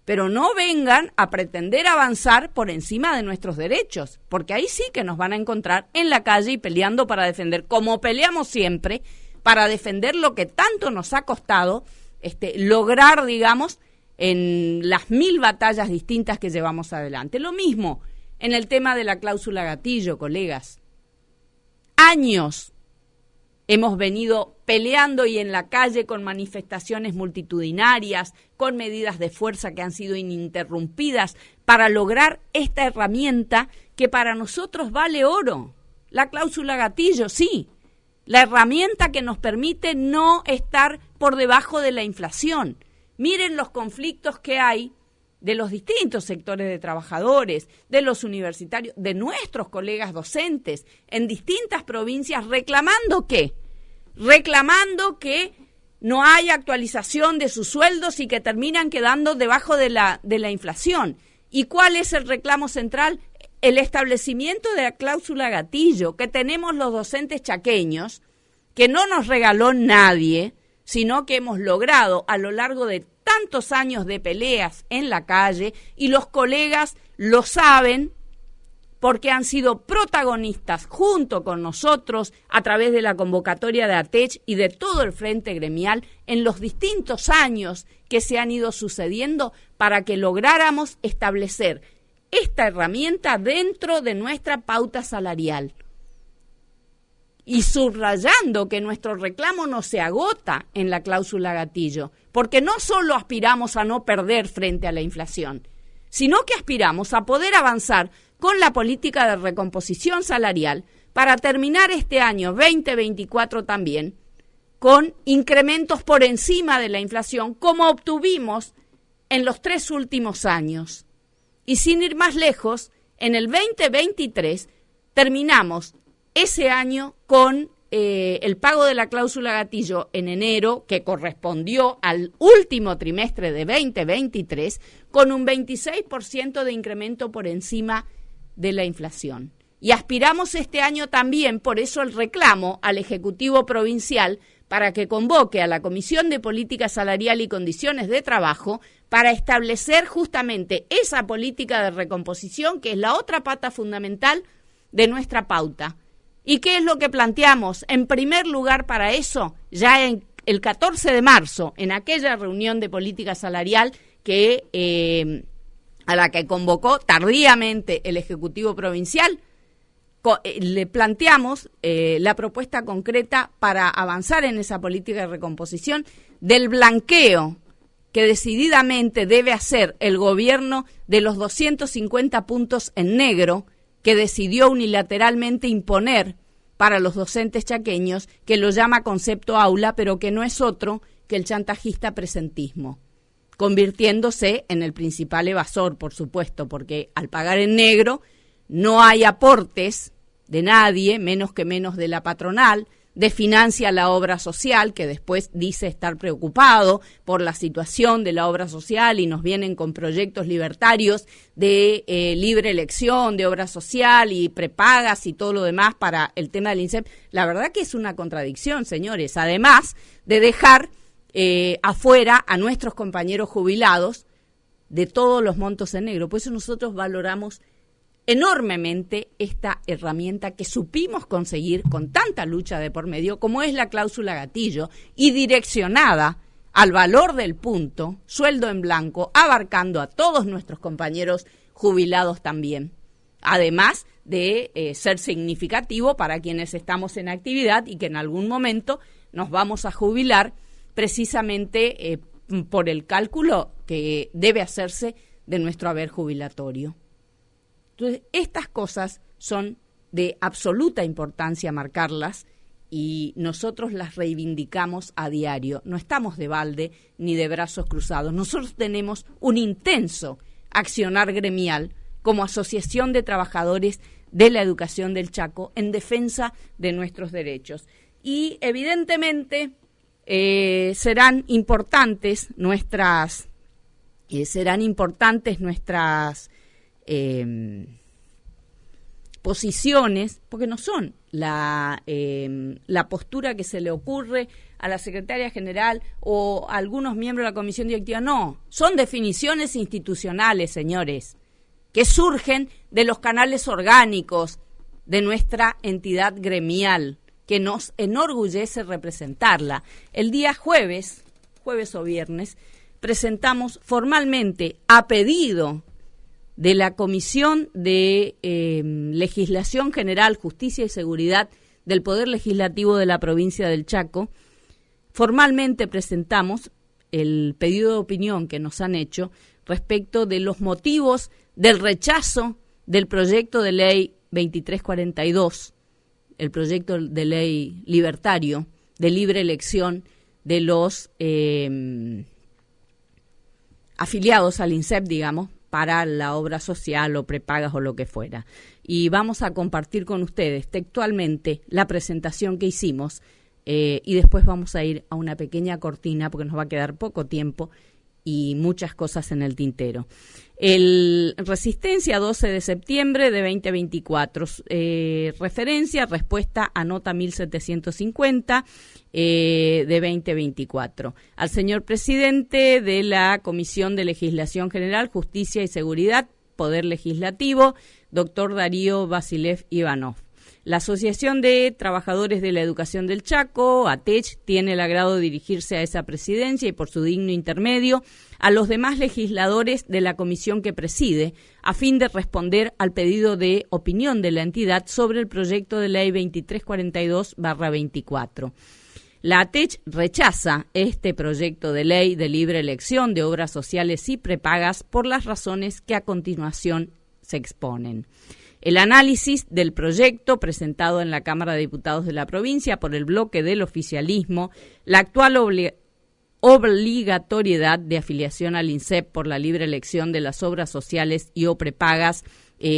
Pero no vengan a pretender avanzar por encima de nuestros derechos, porque ahí sí que nos van a encontrar en la calle y peleando para defender, como peleamos siempre, para defender lo que tanto nos ha costado lograr, digamos, en las 1000 batallas distintas que llevamos adelante. Lo mismo en el tema de la cláusula gatillo, colegas. Años hemos venido peleando y en la calle con manifestaciones multitudinarias, con medidas de fuerza que han sido ininterrumpidas para lograr esta herramienta que para nosotros vale oro. La cláusula gatillo, sí, la herramienta que nos permite no estar por debajo de la inflación. Miren los conflictos que hay de los distintos sectores de trabajadores, de los universitarios, de nuestros colegas docentes en distintas provincias reclamando ¿qué? Reclamando que no hay actualización de sus sueldos y que terminan quedando debajo de la inflación. ¿Y cuál es el reclamo central? El establecimiento de la cláusula gatillo que tenemos los docentes chaqueños, que no nos regaló nadie, sino que hemos logrado a lo largo de tantos años de peleas en la calle, y los colegas lo saben porque han sido protagonistas junto con nosotros a través de la convocatoria de ATECH y de todo el frente gremial en los distintos años que se han ido sucediendo para que lográramos establecer esta herramienta dentro de nuestra pauta salarial. Y subrayando que nuestro reclamo no se agota en la cláusula gatillo, porque no solo aspiramos a no perder frente a la inflación, sino que aspiramos a poder avanzar con la política de recomposición salarial para terminar este año 2024 también con incrementos por encima de la inflación, como obtuvimos en los 3 últimos años. Y sin ir más lejos, en el 2023 terminamos ese año con el pago de la cláusula gatillo en enero, que correspondió al último trimestre de 2023, con un 26% de incremento por encima de la inflación. Y aspiramos este año también, por eso el reclamo al Ejecutivo Provincial, para que convoque a la Comisión de Política Salarial y Condiciones de Trabajo para establecer justamente esa política de recomposición, que es la otra pata fundamental de nuestra pauta. ¿Y qué es lo que planteamos? En primer lugar, para eso, ya en el 14 de marzo, en aquella reunión de política salarial que a la que convocó tardíamente el Ejecutivo Provincial, le planteamos la propuesta concreta para avanzar en esa política de recomposición del blanqueo que decididamente debe hacer el gobierno de los 250 puntos en negro que decidió unilateralmente imponer para los docentes chaqueños, que lo llama concepto aula, pero que no es otro que el chantajista presentismo, convirtiéndose en el principal evasor, por supuesto, porque al pagar en negro no hay aportes de nadie, menos de la patronal, desfinancia la obra social, que después dice estar preocupado por la situación de la obra social y nos vienen con proyectos libertarios de libre elección de obra social y prepagas y todo lo demás para el tema del INSEP. La verdad que es una contradicción, señores, además de dejar afuera a nuestros compañeros jubilados de todos los montos en negro. Por eso nosotros valoramos enormemente esta herramienta que supimos conseguir con tanta lucha de por medio, como es la cláusula gatillo, y direccionada al valor del punto, sueldo en blanco, abarcando a todos nuestros compañeros jubilados también, además de ser significativo para quienes estamos en actividad y que en algún momento nos vamos a jubilar precisamente por el cálculo que debe hacerse de nuestro haber jubilatorio. Entonces, estas cosas son de absoluta importancia marcarlas y nosotros las reivindicamos a diario. No estamos de balde ni de brazos cruzados. Nosotros tenemos un intenso accionar gremial como Asociación de Trabajadores de la Educación del Chaco en defensa de nuestros derechos. Y evidentemente serán importantes nuestras posiciones, porque no son la postura que se le ocurre a la secretaria general o a algunos miembros de la comisión directiva, no, son definiciones institucionales, señores, que surgen de los canales orgánicos de nuestra entidad gremial, que nos enorgullece representarla. El día jueves o viernes, presentamos formalmente a pedido de la Comisión de Legislación General, Justicia y Seguridad del Poder Legislativo de la provincia del Chaco, formalmente presentamos el pedido de opinión que nos han hecho respecto de los motivos del rechazo del proyecto de ley 2342, el proyecto de ley libertario de libre elección de los afiliados al INSEP, digamos, para la obra social o prepagas o lo que fuera. Y vamos a compartir con ustedes textualmente la presentación que hicimos y después vamos a ir a una pequeña cortina porque nos va a quedar poco tiempo y muchas cosas en el tintero. Resistencia 12 de septiembre de 2024. Referencia, respuesta a nota 1750 de 2024. Al señor presidente de la Comisión de Legislación General, Justicia y Seguridad, Poder Legislativo, doctor Darío Basilev Ivanov. La Asociación de Trabajadores de la Educación del Chaco, ATECH, tiene el agrado de dirigirse a esa presidencia y por su digno intermedio a los demás legisladores de la comisión que preside, a fin de responder al pedido de opinión de la entidad sobre el proyecto de ley 2342/24. La ATECH rechaza este proyecto de ley de libre elección de obras sociales y prepagas por las razones que a continuación se exponen. El análisis del proyecto presentado en la Cámara de Diputados de la provincia por el bloque del oficialismo, la actual obligatoriedad de afiliación al INSEP por la libre elección de las obras sociales y o prepagas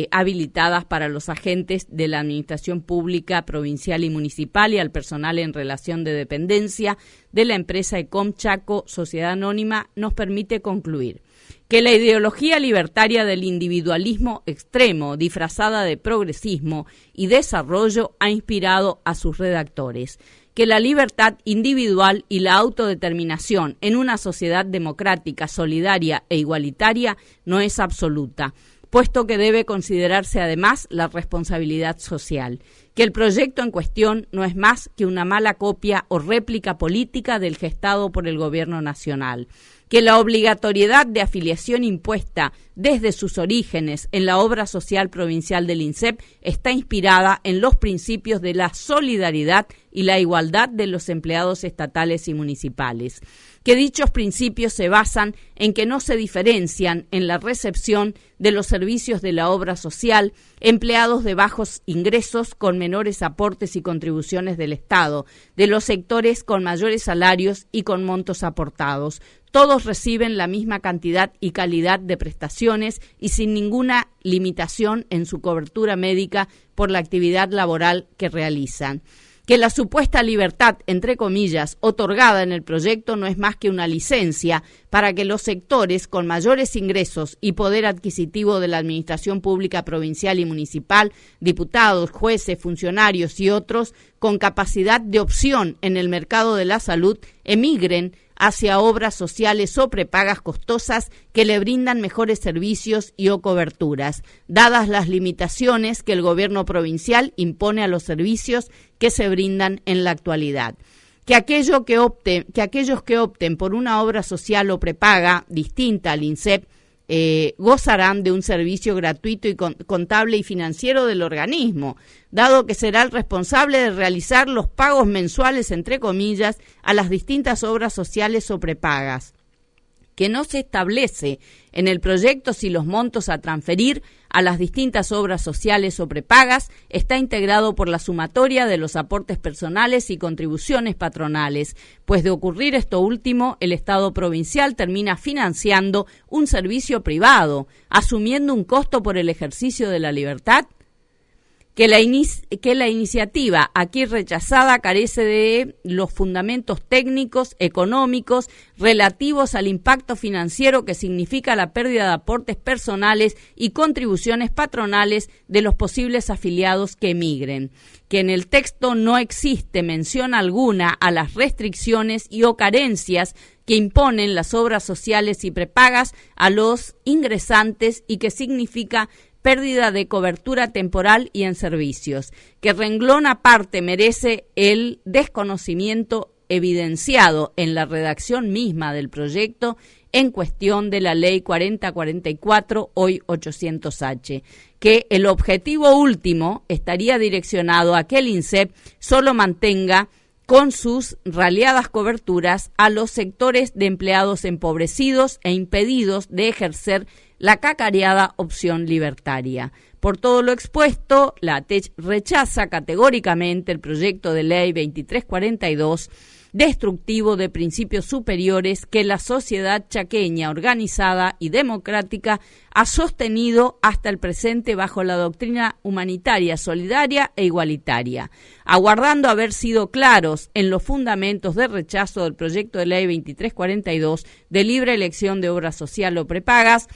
habilitadas para los agentes de la administración pública provincial y municipal y al personal en relación de dependencia de la empresa ECOM Chaco, Sociedad Anónima, nos permite concluir que la ideología libertaria del individualismo extremo, disfrazada de progresismo y desarrollo, ha inspirado a sus redactores, que la libertad individual y la autodeterminación en una sociedad democrática, solidaria e igualitaria no es absoluta, puesto que debe considerarse además la responsabilidad social, que el proyecto en cuestión no es más que una mala copia o réplica política del gestado por el gobierno nacional, que la obligatoriedad de afiliación impuesta desde sus orígenes en la obra social provincial del INSEP está inspirada en los principios de la solidaridad y la igualdad de los empleados estatales y municipales, que dichos principios se basan en que no se diferencian en la recepción de los servicios de la obra social empleados de bajos ingresos con menores aportes y contribuciones del Estado, de los sectores con mayores salarios y con montos aportados. Todos reciben la misma cantidad y calidad de prestaciones y sin ninguna limitación en su cobertura médica por la actividad laboral que realizan. que la supuesta libertad, entre comillas, otorgada en el proyecto no es más que una licencia para que los sectores con mayores ingresos y poder adquisitivo de la administración pública provincial y municipal, diputados, jueces, funcionarios y otros con capacidad de opción en el mercado de la salud emigren hacia obras sociales o prepagas costosas que le brindan mejores servicios y o coberturas, dadas las limitaciones que el gobierno provincial impone a los servicios que se brindan en la actualidad. Que aquellos que opten por una obra social o prepaga distinta al INSEP gozarán de un servicio gratuito y contable y financiero del organismo, dado que será el responsable de realizar los pagos mensuales, entre comillas, a las distintas obras sociales o prepagas. Que no se establece en el proyecto si los montos a transferir a las distintas obras sociales o prepagas está integrado por la sumatoria de los aportes personales y contribuciones patronales, pues de ocurrir esto último, el Estado provincial termina financiando un servicio privado, asumiendo un costo por el ejercicio de la libertad. Que la iniciativa aquí rechazada carece de los fundamentos técnicos, económicos, relativos al impacto financiero que significa la pérdida de aportes personales y contribuciones patronales de los posibles afiliados que emigren. Que en el texto no existe mención alguna a las restricciones y o carencias que imponen las obras sociales y prepagas a los ingresantes y que significa pérdida de cobertura temporal y en servicios, que renglón aparte merece el desconocimiento evidenciado en la redacción misma del proyecto en cuestión de la Ley 4044, hoy 800H, que el objetivo último estaría direccionado a que el INSEP solo mantenga con sus raleadas coberturas a los sectores de empleados empobrecidos e impedidos de ejercer la cacareada opción libertaria. Por todo lo expuesto, la ATECH rechaza categóricamente el proyecto de ley 2342, destructivo de principios superiores que la sociedad chaqueña organizada y democrática ha sostenido hasta el presente bajo la doctrina humanitaria, solidaria e igualitaria, aguardando haber sido claros en los fundamentos de rechazo del proyecto de ley 2342 de libre elección de obra social o prepagas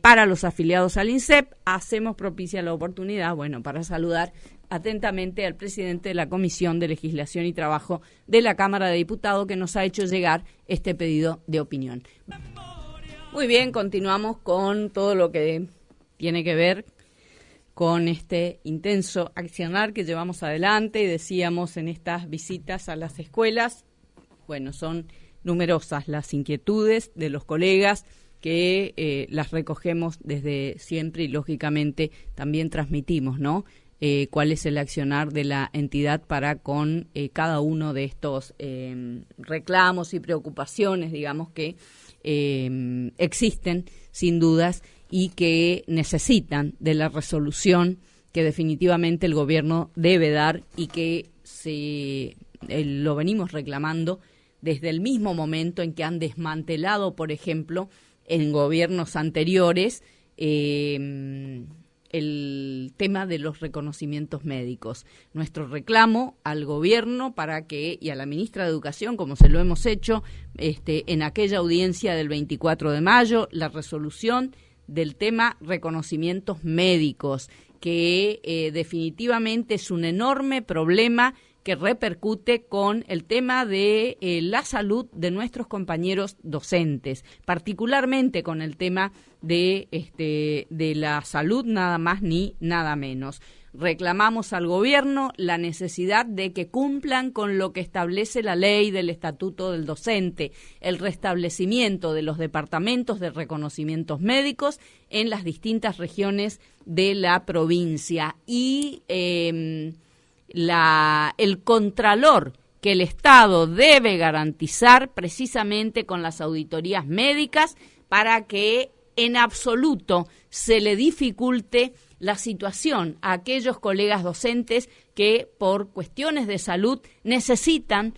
para los afiliados al INSEP. Hacemos propicia la oportunidad, para saludar atentamente al presidente de la Comisión de Legislación y Trabajo de la Cámara de Diputados, que nos ha hecho llegar este pedido de opinión. Muy bien, continuamos con todo lo que tiene que ver con este intenso accionar que llevamos adelante y decíamos en estas visitas a las escuelas. Son numerosas las inquietudes de los colegas que las recogemos desde siempre y lógicamente también transmitimos, ¿no? Cuál es el accionar de la entidad para con cada uno de estos reclamos y preocupaciones, digamos, que existen sin dudas y que necesitan de la resolución que definitivamente el gobierno debe dar y que lo venimos reclamando desde el mismo momento en que han desmantelado, por ejemplo, en gobiernos anteriores, el tema de los reconocimientos médicos. Nuestro reclamo al gobierno y a la ministra de Educación, como se lo hemos hecho en aquella audiencia del 24 de mayo, la resolución del tema reconocimientos médicos, que definitivamente es un enorme problema que repercute con el tema de la salud de nuestros compañeros docentes, particularmente con el tema de la salud, nada más ni nada menos. Reclamamos al gobierno la necesidad de que cumplan con lo que establece la ley del Estatuto del Docente, el restablecimiento de los departamentos de reconocimientos médicos en las distintas regiones de la provincia y el contralor que el Estado debe garantizar precisamente con las auditorías médicas para que en absoluto se le dificulte la situación a aquellos colegas docentes que por cuestiones de salud necesitan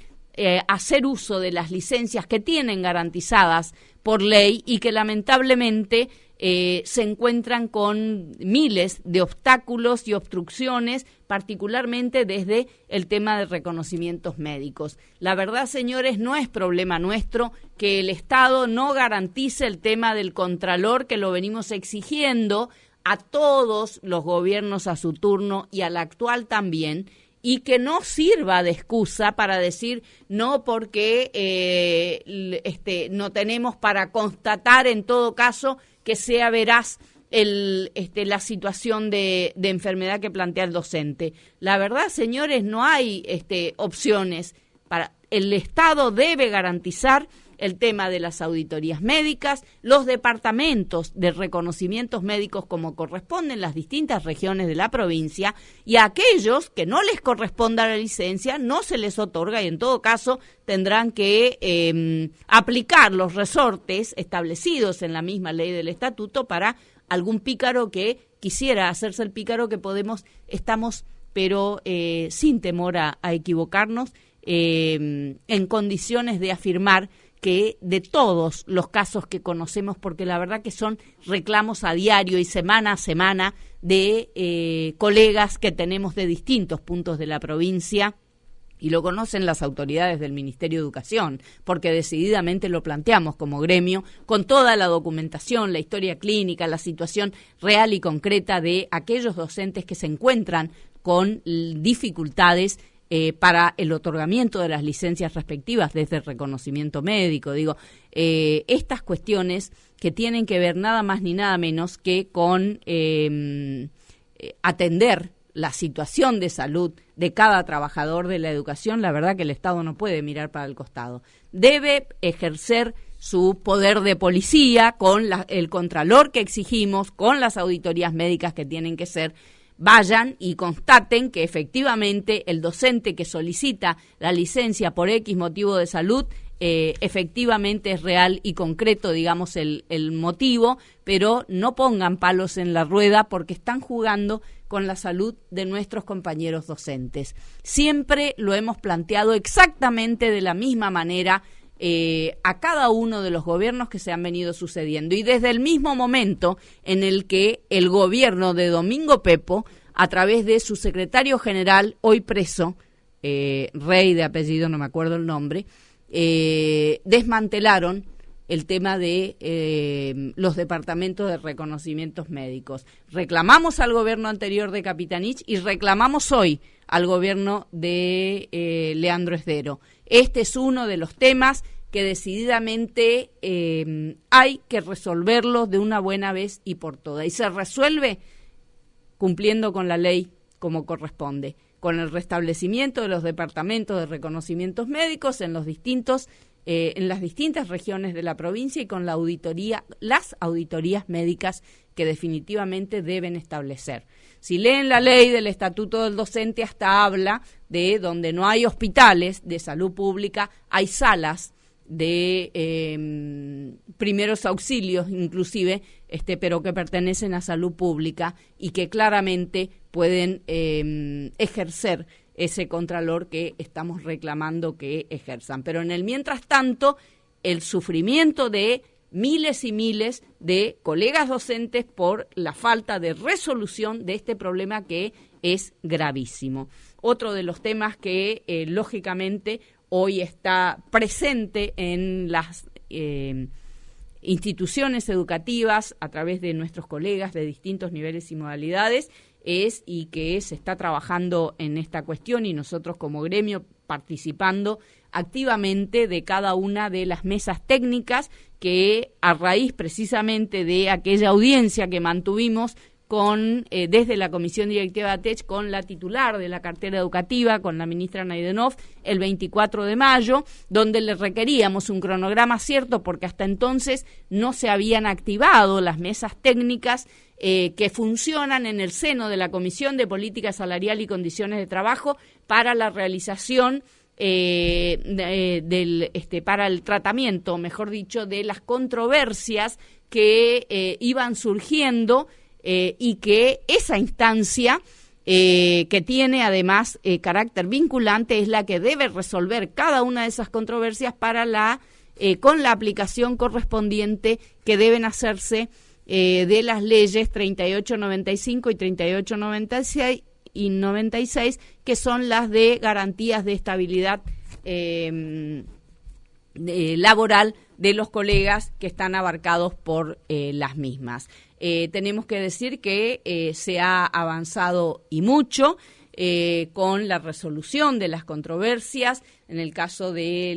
hacer uso de las licencias que tienen garantizadas por ley y que lamentablemente se encuentran con miles de obstáculos y obstrucciones, particularmente desde el tema de reconocimientos médicos. La verdad, señores, no es problema nuestro que el Estado no garantice el tema del contralor, que lo venimos exigiendo a todos los gobiernos a su turno y al actual también, y que no sirva de excusa para decir no porque no tenemos para constatar en todo caso que sea veraz la situación de enfermedad que plantea el docente. La verdad, señores, no hay opciones. El Estado debe garantizar el tema de las auditorías médicas, los departamentos de reconocimientos médicos como corresponden en las distintas regiones de la provincia, y a aquellos que no les corresponda la licencia no se les otorga, y en todo caso tendrán que aplicar los resortes establecidos en la misma ley del estatuto para algún pícaro que quisiera hacerse el pícaro, que estamos, pero sin temor a equivocarnos, en condiciones de afirmar que de todos los casos que conocemos, porque la verdad que son reclamos a diario y semana a semana de colegas que tenemos de distintos puntos de la provincia, y lo conocen las autoridades del Ministerio de Educación, porque decididamente lo planteamos como gremio, con toda la documentación, la historia clínica, la situación real y concreta de aquellos docentes que se encuentran con dificultades para el otorgamiento de las licencias respectivas desde el reconocimiento médico. Estas cuestiones que tienen que ver nada más ni nada menos que con atender la situación de salud de cada trabajador de la educación. La verdad que el Estado no puede mirar para el costado. Debe ejercer su poder de policía con el contralor que exigimos, con las auditorías médicas que tienen que ser. Vayan y constaten que efectivamente el docente que solicita la licencia por X motivo de salud, efectivamente es real y concreto, digamos, el motivo, pero no pongan palos en la rueda porque están jugando con la salud de nuestros compañeros docentes. Siempre lo hemos planteado exactamente de la misma manera a cada uno de los gobiernos que se han venido sucediendo, y desde el mismo momento en el que el gobierno de Domingo Pepo, a través de su secretario general, hoy preso, Rey de apellido, no me acuerdo el nombre, desmantelaron el tema de los departamentos de reconocimientos médicos. Reclamamos al gobierno anterior de Capitanich y reclamamos hoy al gobierno de Leandro Esdero. Este es uno de los temas que decididamente hay que resolverlos de una buena vez y por todas. Y se resuelve cumpliendo con la ley como corresponde, con el restablecimiento de los departamentos de reconocimientos médicos en las distintas regiones de la provincia, y con las auditorías médicas que definitivamente deben establecer. Si leen la ley del Estatuto del Docente, hasta habla de donde no hay hospitales de salud pública, hay salas de primeros auxilios inclusive, pero que pertenecen a salud pública y que claramente pueden ejercer ese contralor que estamos reclamando que ejerzan. Pero en el mientras tanto, el sufrimiento de miles y miles de colegas docentes por la falta de resolución de este problema que es gravísimo. Otro de los temas que lógicamente hoy está presente en las instituciones educativas a través de nuestros colegas de distintos niveles y modalidades y que se está trabajando en esta cuestión, y nosotros como gremio participando activamente de cada una de las mesas técnicas que, a raíz precisamente de aquella audiencia que mantuvimos desde la Comisión Directiva de ATECH con la titular de la cartera educativa, con la ministra Naidenov, el 24 de mayo, donde le requeríamos un cronograma cierto, porque hasta entonces no se habían activado las mesas técnicas que funcionan en el seno de la Comisión de Política Salarial y Condiciones de Trabajo para la realización para el tratamiento, mejor dicho, de las controversias que iban surgiendo, y que esa instancia, que tiene además carácter vinculante, es la que debe resolver cada una de esas controversias con la aplicación correspondiente que deben hacerse de las leyes 3895 y 3896, que son las de garantías de estabilidad laboral de los colegas que están abarcados por las mismas. Tenemos que decir que se ha avanzado y mucho con la resolución de las controversias en el caso de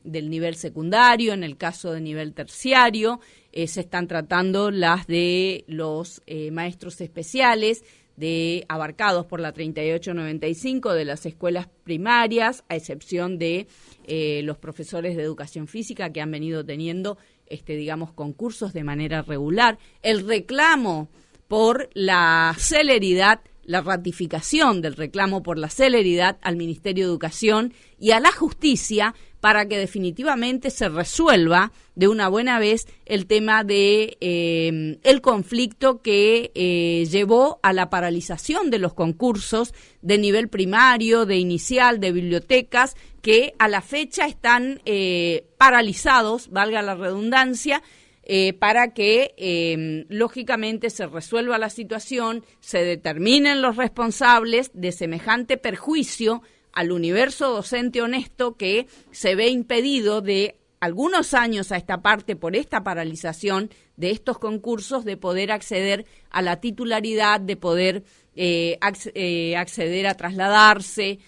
del nivel secundario, en el caso del nivel terciario. Se están tratando las de los maestros especiales abarcados por la 3895 de las escuelas primarias, a excepción de los profesores de educación física que han venido teniendo, digamos, concursos de manera regular. El reclamo por la celeridad, la ratificación del reclamo por la celeridad al Ministerio de Educación y a la Justicia para que definitivamente se resuelva de una buena vez el tema de el conflicto que llevó a la paralización de los concursos de nivel primario, de inicial, de bibliotecas, que a la fecha están paralizados, valga la redundancia, para que, lógicamente, se resuelva la situación, se determinen los responsables de semejante perjuicio al universo docente honesto que se ve impedido de algunos años a esta parte por esta paralización de estos concursos, de poder acceder a la titularidad, de poder acceder a trasladarse,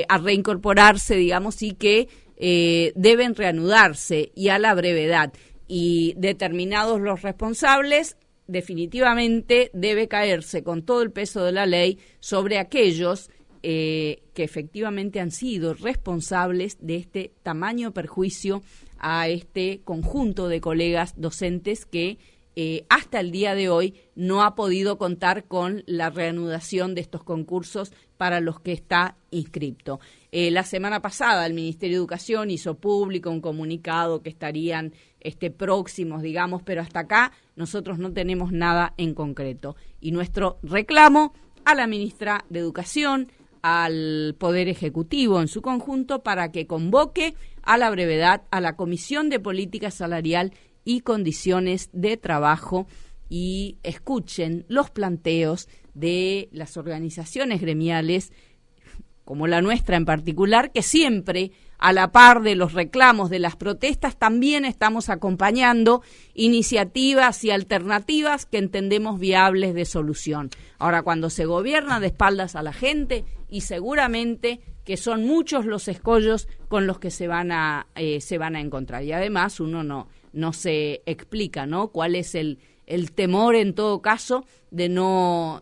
a reincorporarse, digamos, y que deben reanudarse y a la brevedad. Y determinados los responsables, definitivamente debe caerse con todo el peso de la ley sobre aquellos que efectivamente han sido responsables de este tamaño perjuicio a este conjunto de colegas docentes que hasta el día de hoy no ha podido contar con la reanudación de estos concursos para los que está inscripto. La semana pasada el Ministerio de Educación hizo público un comunicado que estarían próximos, digamos, pero hasta acá nosotros no tenemos nada en concreto. Y nuestro reclamo a la ministra de Educación, al Poder Ejecutivo en su conjunto, para que convoque a la brevedad a la Comisión de Política Salarial y Condiciones de Trabajo y escuchen los planteos de las organizaciones gremiales, como la nuestra en particular, que siempre, a la par de los reclamos, de las protestas, también estamos acompañando iniciativas y alternativas que entendemos viables de solución. Ahora, cuando se gobierna de espaldas a la gente, y seguramente que son muchos los escollos con los que se van a encontrar. Y además uno no se explica, ¿no?, cuál es el temor, en todo caso, de no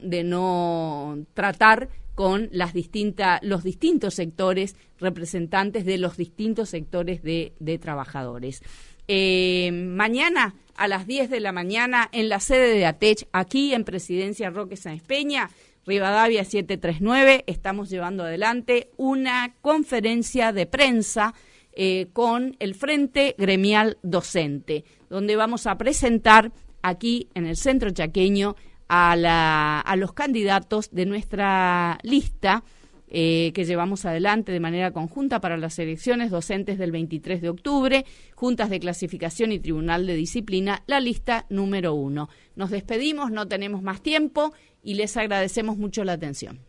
tratar con los distintos sectores, representantes de los distintos sectores de trabajadores. Mañana a las 10 de la mañana en la sede de ATECH, aquí en Presidencia Roque Sáenz Peña, Rivadavia 739, estamos llevando adelante una conferencia de prensa con el Frente Gremial Docente, donde vamos a presentar aquí en el Centro Chaqueño a los candidatos de nuestra lista que llevamos adelante de manera conjunta para las elecciones docentes del 23 de octubre, juntas de clasificación y tribunal de disciplina, la lista número 1. Nos despedimos, no tenemos más tiempo y les agradecemos mucho la atención.